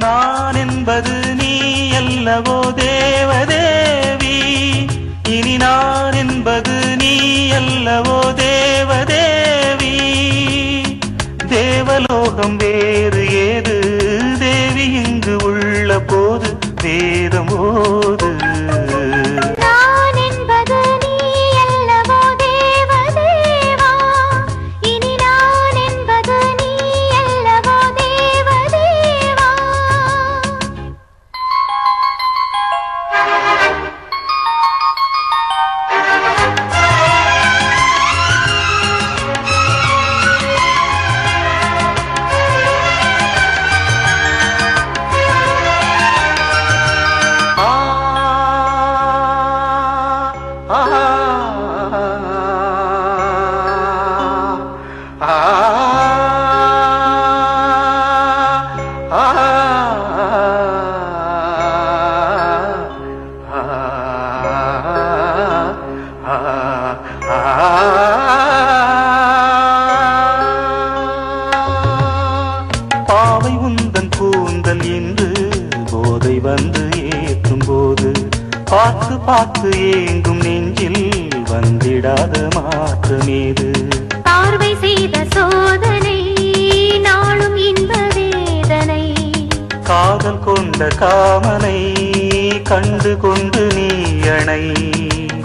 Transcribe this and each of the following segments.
நான் என்பது நீ அல்லவோ தேவதேவி, இனி நான் என்பது நீ அல்லவோ தேவதேவி. தேவலோகம் வேறு ஏது தேவி இங்கு உள்ள போது வேதம் ஓது. பாவை உந்தன் கூந்தல் என்று போதை வந்து ஏற்றும் போது பார்த்து பார்த்து ஏங்கும் நெஞ்சில் வந்திடாத மாற்றமேது. பார்வை செய்த சோதனை நாளும் இன்ப வேதனை, காதல் கொண்ட காமனை கண்டு கொண்டு நீ அணை.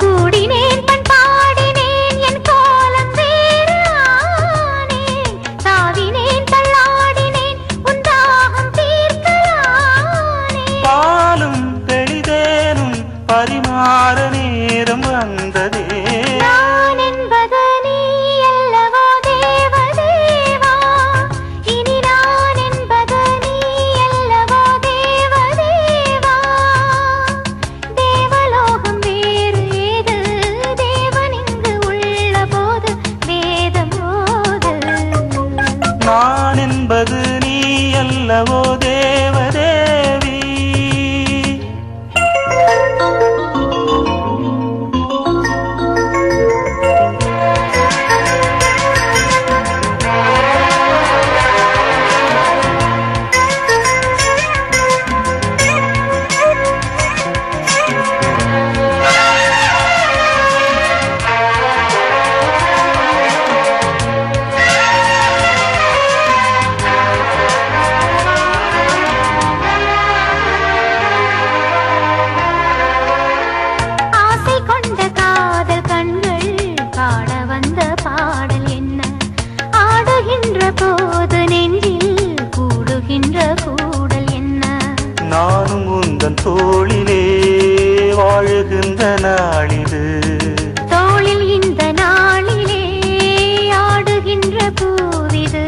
கூடினேன் பண் பாடினேன் என் கோலம் வேறு ஆனேன், தாவினேன் தள்ளாடினேன் உன் தாகம் தீர்க்கலானே. பாலும் தெளிதேனும் பரிமாற நேரம் வந்ததே. நான் என்பது நீ அல்லவோ தேவதேவா, இனி நான் என்பது நீ அல்லவோ தேவதேவா. தேவலோகம் வேறு ஏது தேவன் இங்கு உள்ள போது வேதம் ஓது. நான் என்பது நீ அல்லவோ தேவதேவி. ஆசை கொண்ட காதல் கண்கள் பாட வந்த பாடல் என்ன, ஆடுகின்ற போது நெஞ்சில் கூடுகின்ற கூடல் என்ன. நானும் உந்தன் தோளிலே வாழுகின்ற நாளிது, தோளில் இந்த நாளிலே ஆடுகின்ற பூவிது.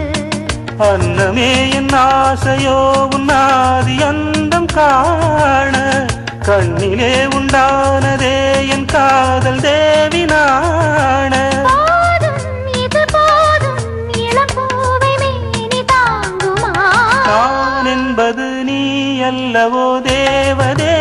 அன்னமே என் ஆசையோ உன்னாதி அந்தம் காண, கண்ணிலே உண்டானதே என் காதல் தேவி நாண. போதும் இது போதும் இளம் பூவை மேனி தாங்குமா. நான் என்பது நீ அல்லவோ தேவதே.